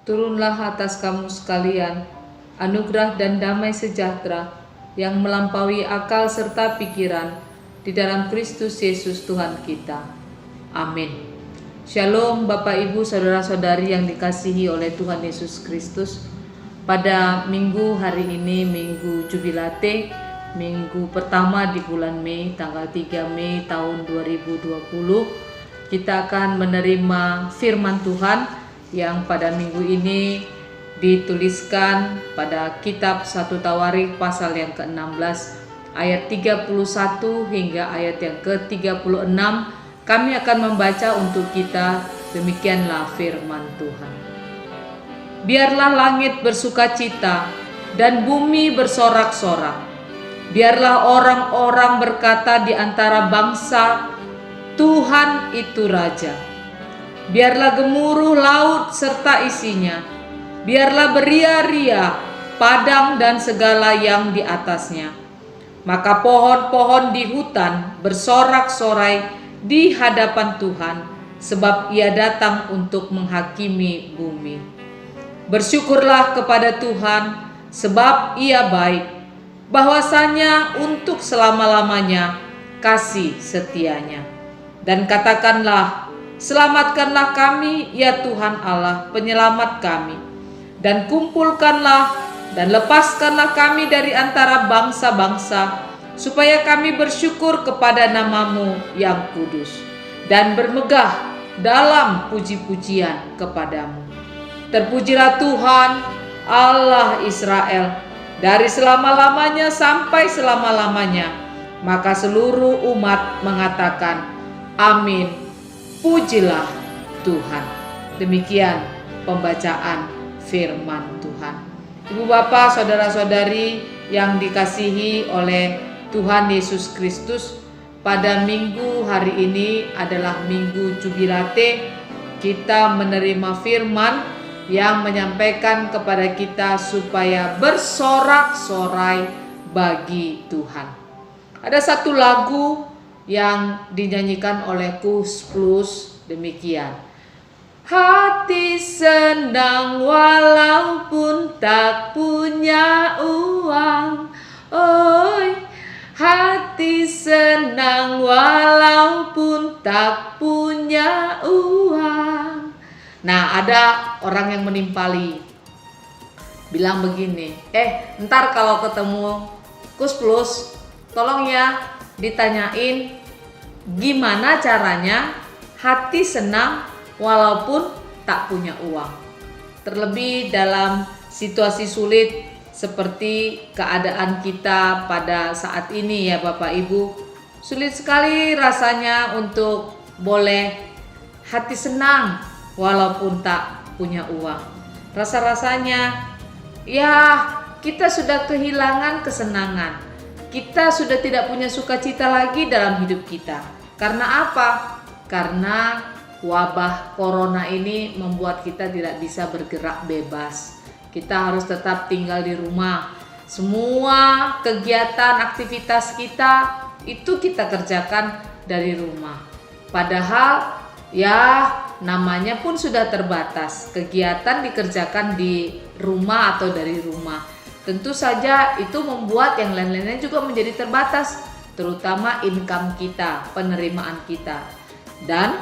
Turunlah atas kamu sekalian anugerah dan damai sejahtera yang melampaui akal serta pikiran di dalam Kristus Yesus Tuhan kita. Amin. Shalom Bapak Ibu Saudara-saudari yang dikasihi oleh Tuhan Yesus Kristus. Pada minggu hari ini, Minggu Jubilate, minggu pertama di bulan Mei, tanggal 3 Mei tahun 2020, kita akan menerima firman Tuhan yang pada minggu ini dituliskan pada kitab 1 Tawarikh pasal yang ke-16 ayat 31 hingga ayat yang ke-36. Kami akan membaca untuk kita, demikianlah firman Tuhan. Biarlah langit bersukacita dan bumi bersorak-sorak. Biarlah orang-orang berkata di antara bangsa, Tuhan itu Raja. Biarlah gemuruh laut serta isinya. Biarlah beria-ria padang dan segala yang di atasnya. Maka pohon-pohon di hutan bersorak-sorai di hadapan Tuhan, sebab Ia datang untuk menghakimi bumi. Bersyukurlah kepada Tuhan, sebab Ia baik, bahwasanya untuk selama-lamanya kasih setianya. Dan katakanlah, selamatkanlah kami, ya Tuhan Allah, penyelamat kami. Dan kumpulkanlah dan lepaskanlah kami dari antara bangsa-bangsa, supaya kami bersyukur kepada nama-Mu yang kudus, dan bermegah dalam puji-pujian kepadamu. Terpujilah Tuhan, Allah Israel, dari selama-lamanya sampai selama-lamanya. Maka seluruh umat mengatakan, Amin, pujilah Tuhan. Demikian pembacaan firman Tuhan. Ibu bapak, saudara-saudari yang dikasihi oleh Tuhan Yesus Kristus, pada minggu hari ini adalah Minggu Jubilate. Kita menerima firman yang menyampaikan kepada kita supaya bersorak-sorai bagi Tuhan. Ada satu lagu yang dinyanyikan oleh Kus Plus, demikian. Hati senang walaupun tak punya uang. Oi, hati senang walaupun tak punya uang. Nah, ada orang yang menimpali, bilang begini, ntar kalau ketemu Kus Plus, tolong ya ditanyain gimana caranya hati senang walaupun tak punya uang. Terlebih dalam situasi sulit seperti keadaan kita pada saat ini ya Bapak Ibu. Sulit sekali rasanya untuk boleh hati senang walaupun tak punya uang. Rasa-rasanya ya kita sudah kehilangan kesenangan. Kita sudah tidak punya sukacita lagi dalam hidup kita. Karena apa? Karena wabah corona ini membuat kita tidak bisa bergerak bebas. Kita harus tetap tinggal di rumah. Semua kegiatan aktivitas kita itu kita kerjakan dari rumah. Padahal ya namanya pun sudah terbatas. Kegiatan dikerjakan di rumah atau dari rumah. Tentu saja itu membuat yang lain-lainnya juga menjadi terbatas, terutama income kita, penerimaan kita. Dan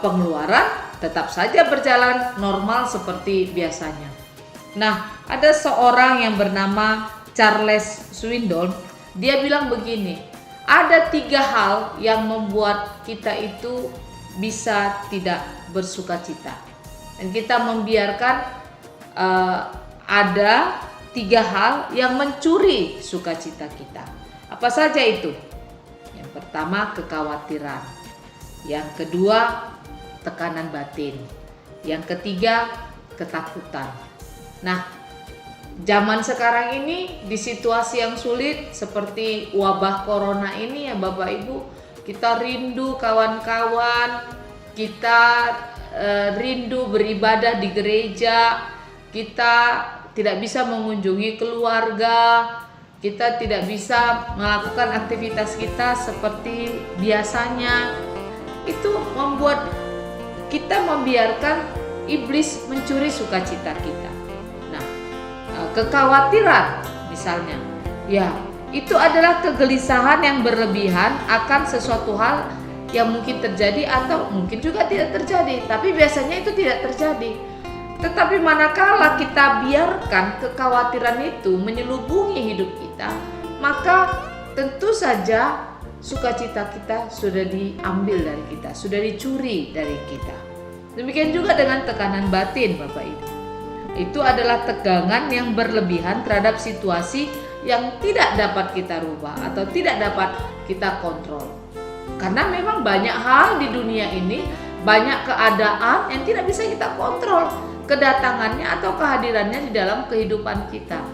pengeluaran tetap saja berjalan normal seperti biasanya. Nah, ada seorang yang bernama Charles Swindoll, dia bilang begini, ada 3 hal yang membuat kita itu bisa tidak bersukacita. Dan kita membiarkan ada 3 hal yang mencuri sukacita kita. Apa saja itu? Yang pertama, kekhawatiran. Yang kedua, tekanan batin. Yang ketiga, ketakutan. Nah, zaman sekarang ini di situasi yang sulit seperti wabah corona ini ya Bapak Ibu, kita rindu kawan-kawan, kita rindu beribadah di gereja, kita tidak bisa mengunjungi keluarga, kita tidak bisa melakukan aktivitas kita seperti biasanya. Itu membuat kita membiarkan iblis mencuri sukacita kita. Nah, kekhawatiran misalnya, ya itu adalah kegelisahan yang berlebihan akan sesuatu hal yang mungkin terjadi atau mungkin juga tidak terjadi, tapi biasanya itu tidak terjadi. Tetapi manakala kita biarkan kekhawatiran itu menyelubungi hidup kita, maka tentu saja sukacita kita sudah diambil dari kita, sudah dicuri dari kita. Demikian juga dengan tekanan batin, Bapak Ibu. Itu adalah tegangan yang berlebihan terhadap situasi yang tidak dapat kita rubah atau tidak dapat kita kontrol. Karena memang banyak hal di dunia ini, banyak keadaan yang tidak bisa kita kontrol kedatangannya atau kehadirannya di dalam kehidupan kita.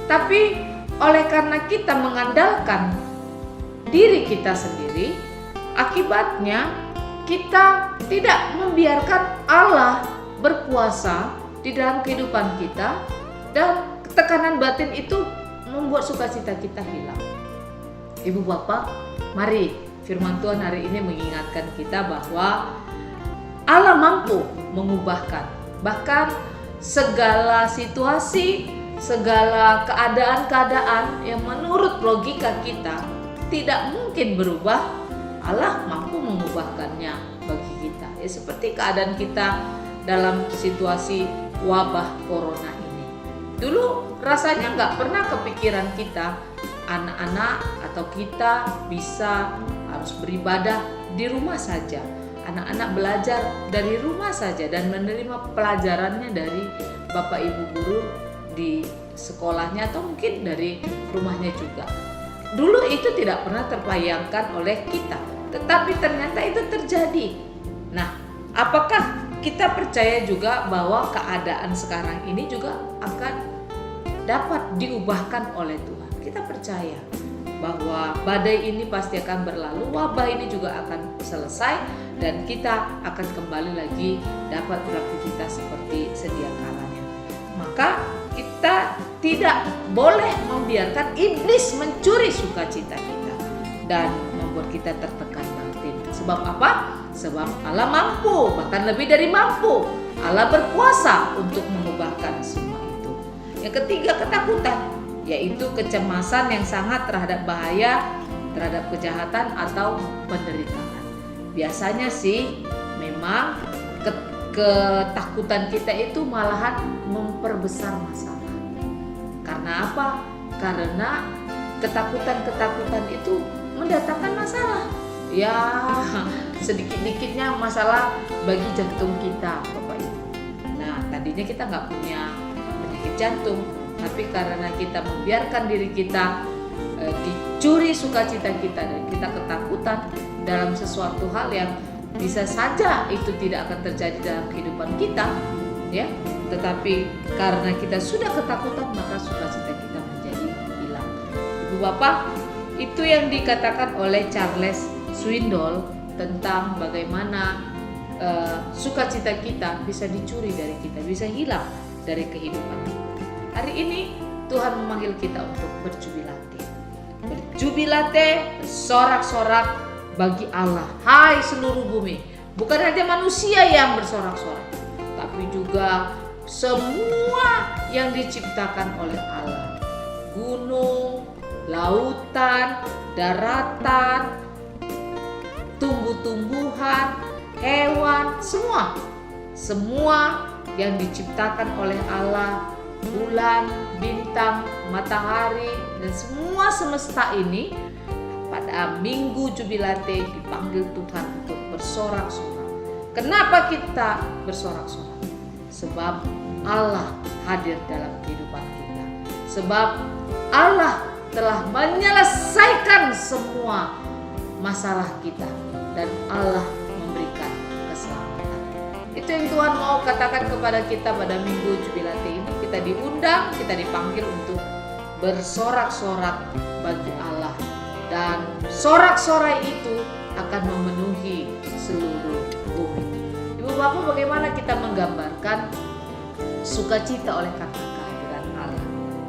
Tapi oleh karena kita mengandalkan diri kita sendiri, akibatnya kita tidak membiarkan Allah berkuasa di dalam kehidupan kita, dan tekanan batin itu membuat sukacita kita hilang. Ibu Bapak, mari firman Tuhan hari ini mengingatkan kita bahwa Allah mampu mengubahkan bahkan segala situasi, segala keadaan-keadaan yang menurut logika kita tidak mungkin berubah. Allah mampu mengubahkannya bagi kita. Ya, seperti keadaan kita dalam situasi wabah corona ini. Dulu rasanya nggak pernah kepikiran kita, anak-anak atau kita bisa harus beribadah di rumah saja. Anak-anak belajar dari rumah saja dan menerima pelajarannya dari Bapak Ibu guru di sekolahnya atau mungkin dari rumahnya juga. Dulu itu tidak pernah terbayangkan oleh kita, tetapi ternyata itu terjadi. Nah, apakah kita percaya juga bahwa keadaan sekarang ini juga akan dapat diubahkan oleh Tuhan? Kita percaya bahwa badai ini pasti akan berlalu, wabah ini juga akan selesai, dan kita akan kembali lagi dapat beraktivitas seperti sedia kalanya. Maka kita tidak boleh membiarkan iblis mencuri sukacita kita dan membuat kita tertekan batin. Sebab apa? Sebab Allah mampu, bahkan lebih dari mampu. Allah berkuasa untuk mengubahkan semua itu. Yang ketiga, ketakutan, yaitu kecemasan yang sangat terhadap bahaya, terhadap kejahatan atau penderitaan. Biasanya sih memang ketakutan kita itu malahan memperbesar masalah. Karena apa? Karena ketakutan-ketakutan itu mendatangkan masalah. Ya, sedikit-dikitnya masalah bagi jantung kita, Bapak Ibu. Nah, tadinya kita nggak punya penyakit jantung, tapi karena kita membiarkan diri kita dicuri sukacita kita dan kita ketakutan dalam sesuatu hal yang bisa saja itu tidak akan terjadi dalam kehidupan kita, ya. Tetapi karena kita sudah ketakutan, maka sukacita kita menjadi hilang. Ibu Bapak, itu yang dikatakan oleh Charles Swindoll tentang bagaimana sukacita kita bisa dicuri dari kita, bisa hilang dari kehidupan kita. Hari ini Tuhan memanggil kita untuk berjubilate. Berjubilate, sorak-sorak bagi Allah. Hai seluruh bumi, bukan hanya manusia yang bersorak-sorak, tapi juga semua yang diciptakan oleh Allah. Gunung, lautan, daratan, tumbuh-tumbuhan, hewan, semua yang diciptakan oleh Allah, bulan, bintang, matahari, dan semua semesta ini pada minggu jubilate dipanggil Tuhan untuk bersorak-sorak. Kenapa kita bersorak-sorak? Sebab Allah hadir dalam kehidupan kita. Sebab Allah telah menyelesaikan semua masalah kita dan Allah memberikan keselamatan. Itu yang Tuhan mau katakan kepada kita pada minggu jubilate ini. Kita diundang, kita dipanggil untuk bersorak-sorak bagi Allah, dan sorak-sorai itu akan memenuhi seluruh bumi. Ibu Bapak, bagaimana kita menggambarkan sukacita oleh karena kehadiran Allah?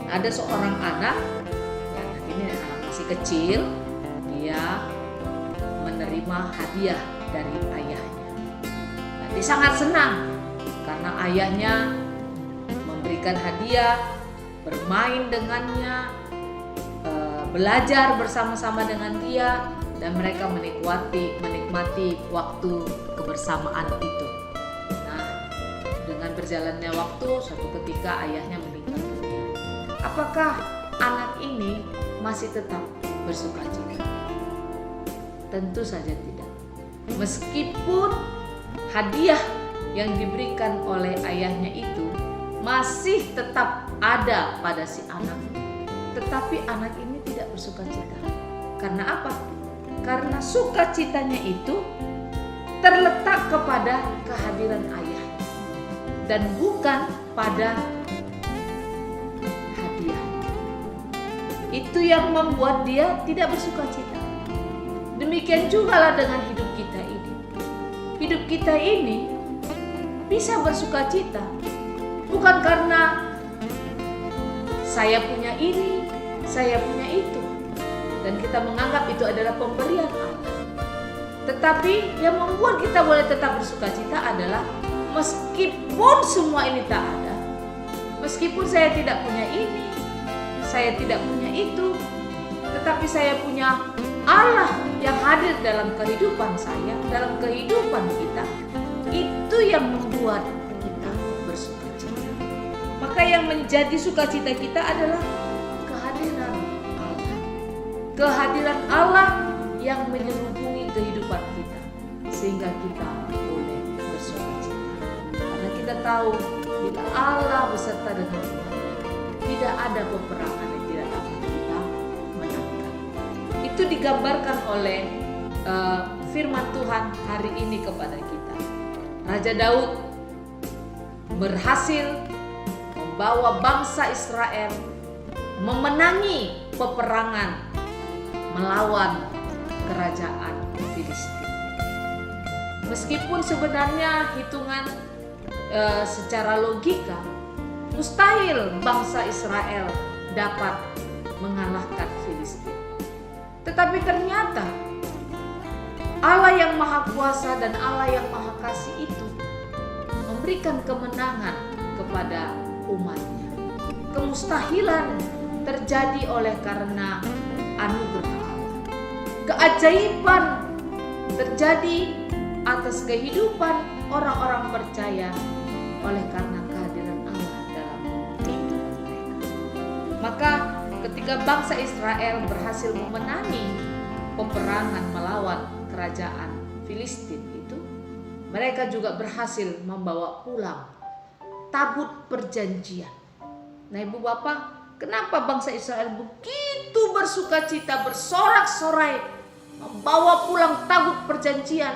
Ada seorang anak, ya, ini anak masih kecil, dia menerima hadiah dari ayahnya. Nah, dia sangat senang karena karena ayahnya memberikan hadiah, bermain dengannya, belajar bersama-sama dengan dia, dan mereka menikmati waktu kebersamaan itu. Nah, dengan berjalannya waktu, suatu ketika ayahnya meninggal dunia. Apakah anak ini masih tetap bersukacita? Tentu saja tidak. Meskipun hadiah yang diberikan oleh ayahnya itu masih tetap ada pada si anak, tetapi anak ini tidak bersukacita. Karena apa? Karena sukacitanya itu terletak kepada kehadiran ayah dan bukan pada hadiah. Itu yang membuat dia tidak bersukacita. Demikian juga lah dengan hidup kita ini. Hidup kita ini bisa bersukacita bukan karena saya punya ini, saya punya itu, dan kita menganggap itu adalah pemberian Allah. Tetapi yang membuat kita boleh tetap bersukacita adalah meskipun semua ini tak ada, meskipun saya tidak punya ini, saya tidak punya itu, tetapi saya punya Allah yang hadir dalam kehidupan saya, dalam kehidupan kita. Itu yang membuat kita bersukacita. Maka yang menjadi sukacita kita adalah kehadiran Allah. Kehadiran Allah yang menyelubungi kehidupan kita sehingga kita boleh bersukacita. Karena kita tahu bila Allah beserta dengan kita, tidak ada peperangan yang tidak dapat kita menangkan. Itu digambarkan oleh firman Tuhan hari ini kepada kita. Raja Daud berhasil membawa bangsa Israel memenangi peperangan melawan kerajaan Filistin. Meskipun sebenarnya hitungan secara logika mustahil bangsa Israel dapat mengalahkan Filistin. Tetapi ternyata Allah yang Maha Kuasa dan Allah yang Maha Kasih itu memberikan kemenangan kepada umatnya. Kemustahilan terjadi oleh karena anugerah Allah. Keajaiban terjadi atas kehidupan orang-orang percaya oleh karena kehadiran Allah dalam kehidupan mereka. Maka ketika bangsa Israel berhasil memenangi peperangan melawan kerajaan Filistin itu, mereka juga berhasil membawa pulang tabut perjanjian. Nah, Ibu Bapak, kenapa bangsa Israel begitu bersukacita, bersorak-sorai membawa pulang tabut perjanjian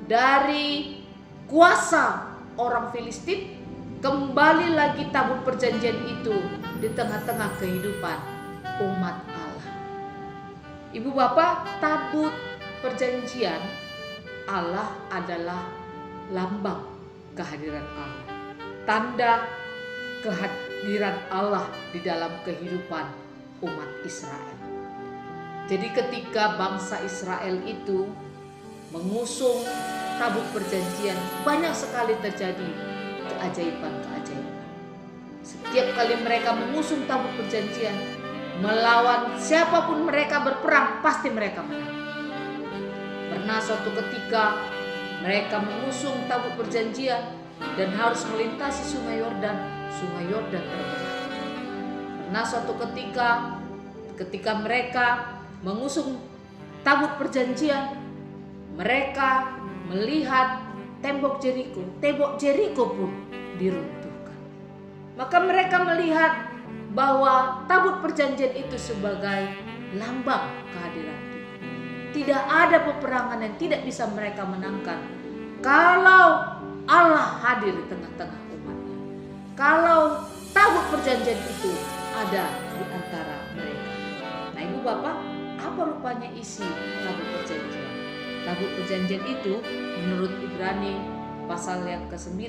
dari kuasa orang Filistin? Kembali lagi tabut perjanjian itu di tengah-tengah kehidupan umat Allah. Ibu Bapak, tabut perjanjian Allah adalah lambang kehadiran Allah, tanda kehadiran Allah di dalam kehidupan umat Israel. Jadi ketika bangsa Israel itu mengusung tabut perjanjian, banyak sekali terjadi keajaiban-keajaiban. Setiap kali mereka mengusung tabut perjanjian, melawan siapapun mereka berperang, pasti mereka menang. Pernah suatu ketika mereka mengusung tabut perjanjian dan harus melintasi sungai Yordan terbelah. Pernah suatu ketika mereka mengusung tabut perjanjian, mereka melihat tembok Jeriko pun diruntuhkan. Maka mereka melihat bahwa tabut perjanjian itu sebagai lambang kehadiran Tuhan. Tidak ada peperangan yang tidak bisa mereka menangkan kalau Allah hadir di tengah-tengah umatnya. Kalau tabut perjanjian itu ada di antara mereka. Nah, Ibu Bapak, apa rupanya isi tabut perjanjian? Tabut perjanjian itu menurut Ibrani pasal yang ke-9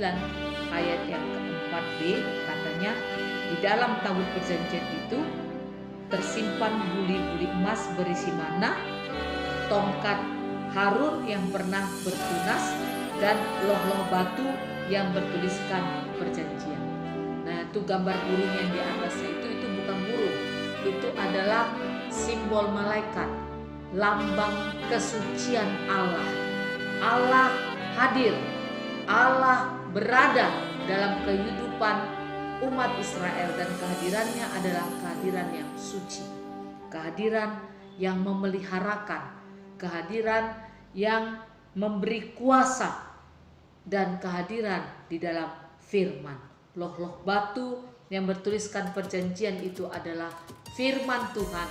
ayat yang ke-4b katanya, di dalam tabut perjanjian itu tersimpan buli-buli emas berisi mana, tongkat Harun yang pernah bertunas, dan loh-loh batu yang bertuliskan perjanjian. Nah, itu gambar burung yang di atasnya itu bukan burung. Itu adalah simbol malaikat, lambang kesucian Allah. Allah hadir, Allah berada dalam kehidupan umat Israel, dan kehadirannya adalah kehadiran yang suci, kehadiran yang memeliharakan, kehadiran yang memberi kuasa, dan kehadiran di dalam firman. Loh-loh batu yang bertuliskan perjanjian itu adalah firman Tuhan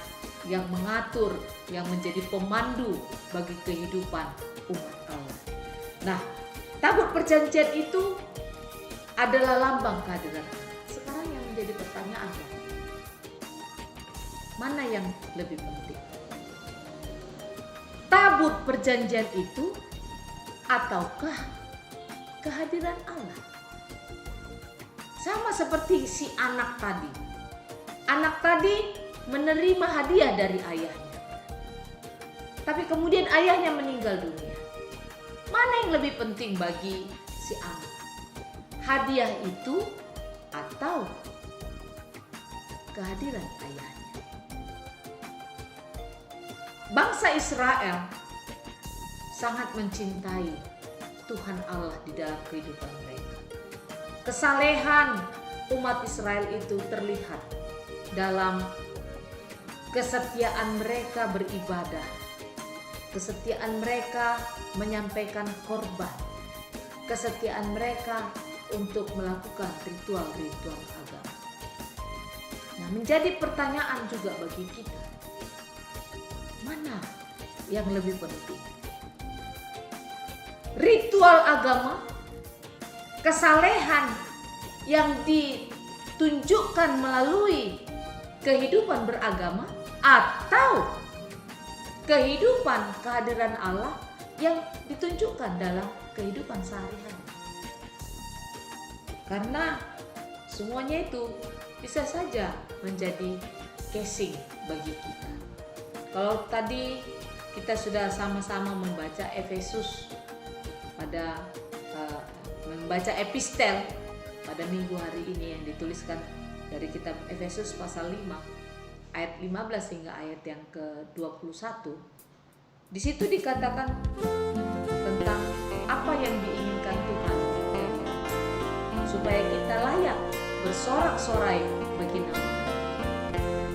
yang mengatur, yang menjadi pemandu bagi kehidupan umat Allah. Nah, tabut perjanjian itu adalah lambang kehadiran Allah. Sekarang yang menjadi pertanyaan, mana yang lebih penting? Tabut perjanjian itu ataukah kehadiran Allah? Sama seperti si anak tadi. Anak tadi menerima hadiah dari ayahnya, tapi kemudian ayahnya meninggal dunia. Mana yang lebih penting bagi si anak? Hadiah itu atau kehadiran ayahnya? Bangsa Israel sangat mencintai Tuhan Allah di dalam kehidupan mereka. Kesalehan umat Israel itu terlihat dalam kesetiaan mereka beribadah, kesetiaan mereka menyampaikan korban, kesetiaan mereka untuk melakukan ritual-ritual agama. Nah, menjadi pertanyaan juga bagi kita, mana yang lebih penting? Ritual agama, kesalehan yang ditunjukkan melalui kehidupan beragama, atau kehidupan kehadiran Allah yang ditunjukkan dalam kehidupan sehari-hari? Karena semuanya itu bisa saja menjadi casing bagi kita. Kalau tadi kita sudah sama-sama membaca Efesus membaca epistel pada minggu hari ini yang dituliskan dari kitab Efesus pasal 5 ayat 15 hingga ayat yang ke-21. Di situ dikatakan tentang apa yang diinginkan Tuhan, supaya kita layak bersorak-sorai bagi nama.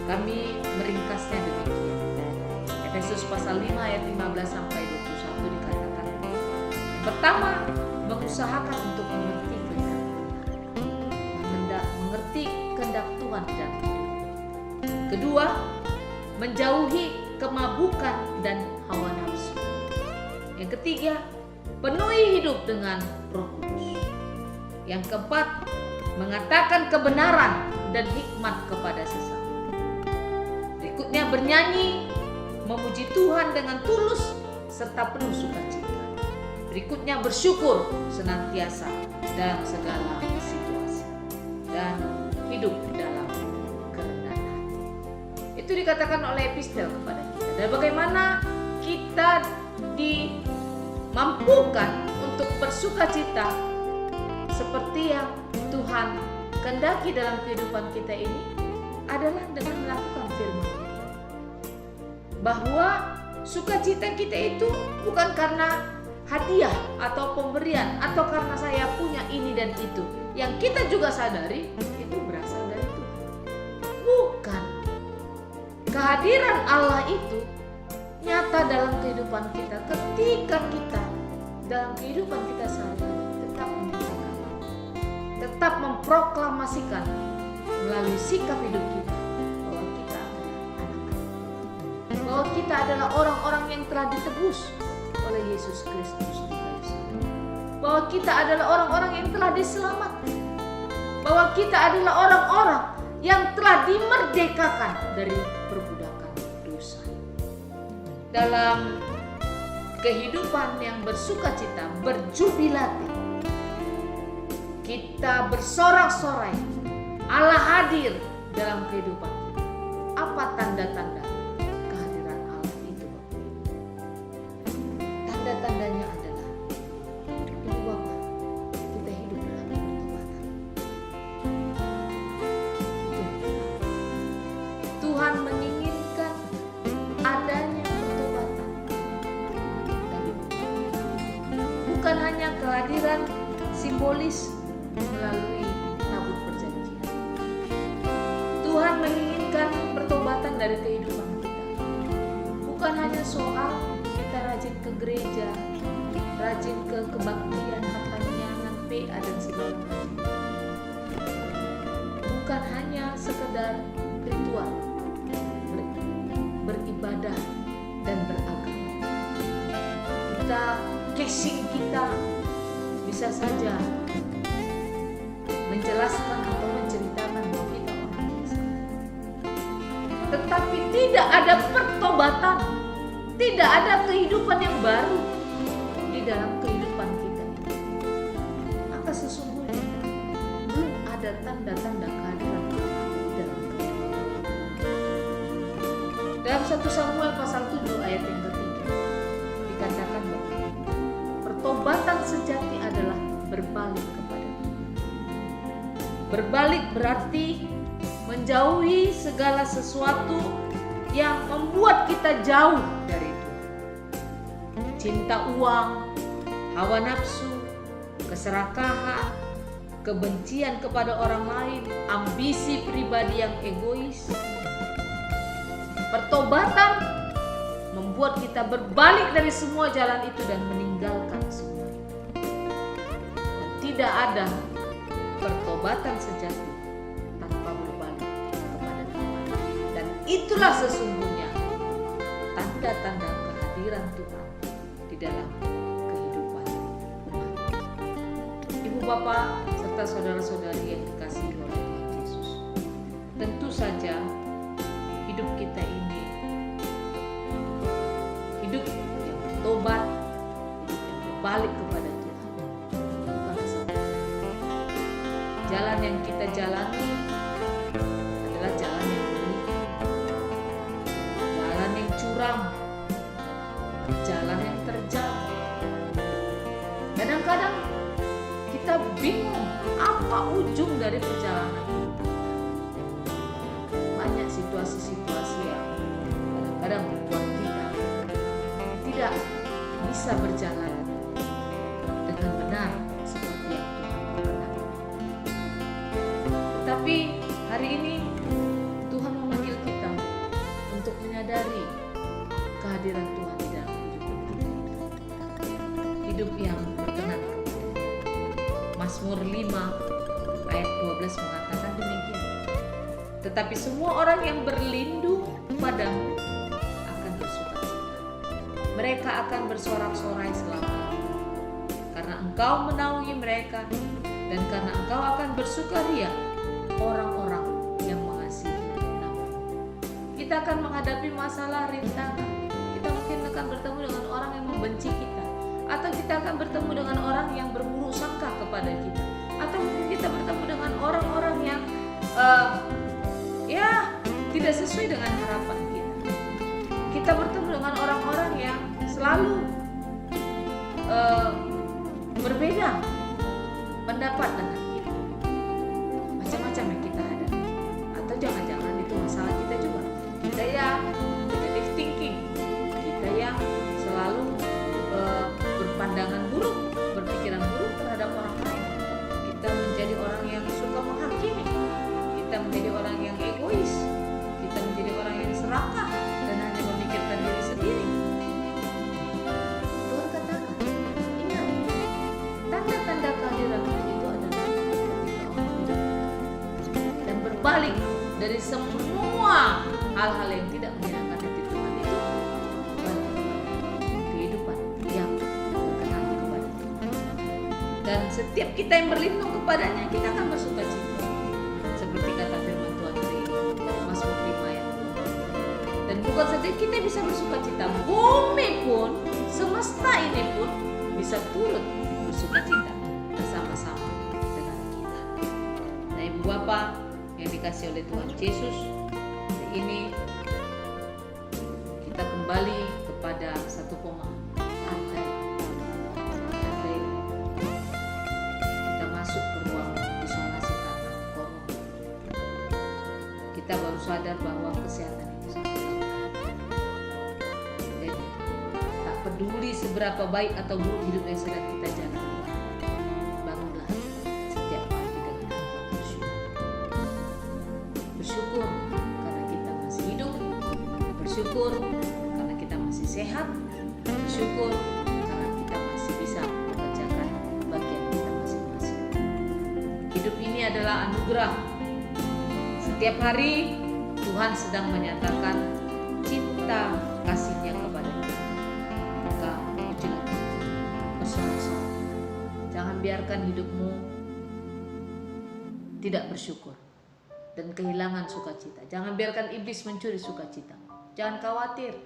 Kami meringkasnya demikian. Efesus pasal 5 ayat 15 sampai 21 dikatakan, yang pertama, mengusahakan untuk mengerti kehendak Tuhan dan hidup. Kedua, menjauhi kemabukan dan hawa nafsu. Yang ketiga, penuhi hidup dengan Roh Kudus. Yang keempat, mengatakan kebenaran dan hikmat kepada sesama. Berikutnya, bernyanyi, memuji Tuhan dengan tulus serta penuh sukacita. Berikutnya, bersyukur senantiasa dalam segala situasi dan hidup dalam kerendahan hati. Itu dikatakan oleh epistel kepada kita. Dan bagaimana kita dimampukan untuk bersukacita seperti yang Tuhan kehendaki dalam kehidupan kita ini adalah dengan melakukan firman-Nya. Bahwa sukacita kita itu bukan karena hadiah atau pemberian atau karena saya punya ini dan itu. Yang kita juga sadari itu berasal dari Tuhan. Bukan. Kehadiran Allah itu nyata dalam kehidupan kita ketika kita dalam kehidupan kita sehari-hari tetap menyatakan, tetap memproklamasikan melalui sikap hidup kita bahwa kita adalah anak-anak, bahwa kita adalah orang-orang yang telah ditebus oleh Yesus Kristus di kayu salib, bahwa kita adalah orang-orang yang telah diselamatkan, bahwa kita adalah orang-orang yang telah dimerdekakan dari perbudakan dosa. Dalam kehidupan yang bersukacita, berjubilati, kita bersorak-sorai, Allah hadir dalam kehidupan kita. Apa tanda-tanda kehadiran Allah itu? Tanda-tandanya adalah, Ibu Bapak, kita hidup melalui tabut perjanjian. Tuhan menginginkan pertobatan dari kehidupan kita. Bukan hanya soal kita rajin ke gereja, rajin ke kebaktian, hatanyangan, PA dan segala macam. Bukan hanya sekedar ritual beribadah dan beragama. Casing kita bisa saja menjelaskan atau menceritakan bahwa kita orang biasa. Tetapi tidak ada pertobatan, tidak ada kehidupan yang baru di dalam kehidupan kita ini. Maka sesungguhnya belum ada tanda-tanda kehadiran Tuhan di dalam kehidupan. Dalam 1 Samuel pasal 7 ayat yang ketiga dikatakan bahwa pertobatan sejati adalah berbalik kepada Tuhan. Berbalik berarti menjauhi segala sesuatu yang membuat kita jauh dari Tuhan. Cinta uang, hawa nafsu, keserakahan, kebencian kepada orang lain, ambisi pribadi yang egois. Pertobatan membuat kita berbalik dari semua jalan itu dan meninggalkan semua itu. Dan tidak ada pertobatan sejati tanpa berbalik kepada Tuhan. Dan itulah sesungguhnya tanda-tanda kehadiran Tuhan di dalam kehidupan umat. Ibu bapak serta saudara-saudari yang dikasihi oleh Tuhan Yesus, tentu saja hidup kita ini hidup yang bertobat, hidup yang berbalik kepada Tuhan, bukan salah. Jalan yang kita jalani adalah jalan yang benar, jalan yang curam, jalan yang terjal. Kadang-kadang kita bingung apa ujung dari perjalanan ini. Banyak situasi-situasi yang kadang-kadang membuat kita tidak bisa berjalan dengan benar seperti yang Tuhan kehendaki. Tetapi hari ini Tuhan memanggil kita untuk menyadari kehadiran Tuhan di dalam hidup kita. Hidup yang berkenan kepada Dia. Mazmur 5 ayat 12 mengatakan demikian. Tetapi semua orang yang berlindung padamu akan bersukacita. Mereka akan bersorak-sorai selama-lamanya. Karena Engkau menaungi mereka dan karena Engkau akan bersukaria orang-orang yang mengasihi nama-Mu. Kita akan menghadapi masalah rintangan. Kita mungkin akan bertemu dengan orang yang membenci kita, atau kita akan bertemu dengan orang yang berburuk sangka kepada kita, atau mungkin kita bertemu dengan orang-orang yang tidak sesuai dengan harapan kita. Kita bertemu dengan orang-orang yang selalu berbeda pendapat dengan kita. Macam-macam yang kita hadapi. Atau jangan-jangan itu masalah kita juga. Kita yang negative thinking, kita yang selalu berpandangan buruk, berpikiran buruk terhadap orang lain. Kita menjadi orang yang suka menghakimi. Kita menjadi orang yang egois. Kita menjadi orang yang serakah dan hanya memikirkan diri sendiri. Tuhan katakan, ingat, tanda-tanda kehadiran Tuhan itu adalah ketika orang hidup dan berbalik dari semua hal-hal yang tidak menyenangkan hati Tuhan itu, balik kepada kehidupan yang berkenan kepada Tuhan. Dan setiap kita yang berlindung kepadanya, kita akan bersukacita. Seperti kata firman Tuhan dari Mazmur 5 ayat 2. Dan bukan saja kita bisa bersukacita, bumi pun, semesta ini pun bisa turut bersukacita bersama-sama dengan kita. Nah, ibu bapak yang dikasihi oleh Tuhan Yesus, hari ini kita kembali kepada satu andai kita masuk ke ruang isolasi karena corona. Kita baru sadar bahwa kesehatan itu sangat penting. Jadi tak peduli seberapa baik atau buruk hidup yang sedang kita jalani, bangunlah setiap bersyukur karena kita masih sehat, bersyukur karena kita masih bisa mengerjakan bagian kita masing-masing. Hidup ini adalah anugerah. Setiap hari Tuhan sedang menyatakan cinta kasih-Nya kepada kita. Maka pujilah Tuhan, bersorak-sorai. Jangan biarkan hidupmu tidak bersyukur dan kehilangan sukacita. Jangan biarkan iblis mencuri sukacita. Jangan khawatir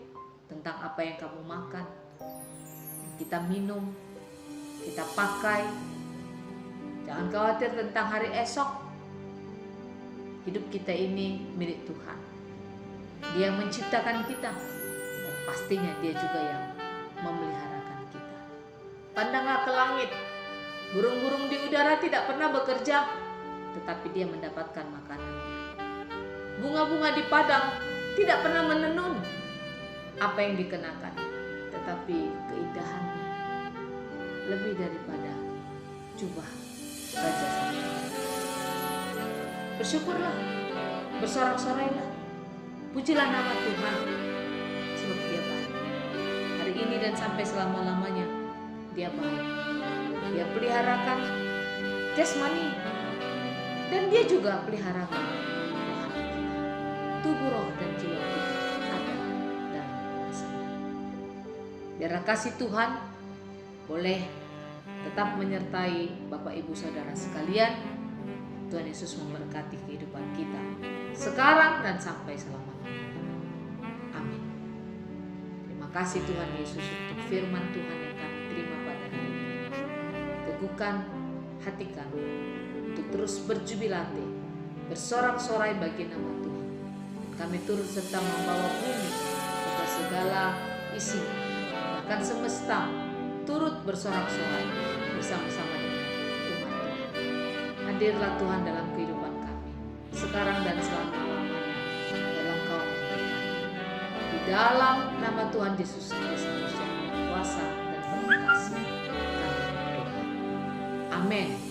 tentang apa yang kamu makan, kita minum, kita pakai. Jangan khawatir tentang hari esok. Hidup kita ini milik Tuhan. Dia yang menciptakan kita, dan pastinya Dia juga yang memeliharakan kita. Pandanglah ke langit. Burung-burung di udara tidak pernah bekerja, tetapi dia mendapatkan makanannya. Bunga-bunga di padang tidak pernah menenun apa yang dikenakan, tetapi keindahannya lebih daripada jubah Raja Salomon. Bersyukurlah, bersorak-sorailah, pujilah nama Tuhan, sebab Dia baik. Hari ini dan sampai selama-lamanya Dia baik. Dia peliharakan jasmani, dan Dia juga peliharakan rohani kita. Tubuh, roh, dan jiwa kita ada dalam kuasa-Nya. Biarlah kasih Tuhan boleh tetap menyertai Bapak Ibu Saudara sekalian. Tuhan Yesus memberkati kehidupan kita sekarang dan sampai selama-lamanya. Amin. Terima kasih Tuhan Yesus untuk firman Tuhan yang kami terima pada hari ini. Teguhkan hati kami untuk terus berjubilate, bersorak-sorai bagi nama Tuhan. Kami turut serta membawa bumi serta segala isi, bahkan semesta turut bersorak-sorai bersama-sama dengan umat Tuhan. Hadirlah Tuhan dalam kehidupan kami sekarang dan selama-lamanya dalam kaum kami. Di dalam nama Tuhan Yesus Kristus yang berkuasa dan berkasih kami berdoa. Amin.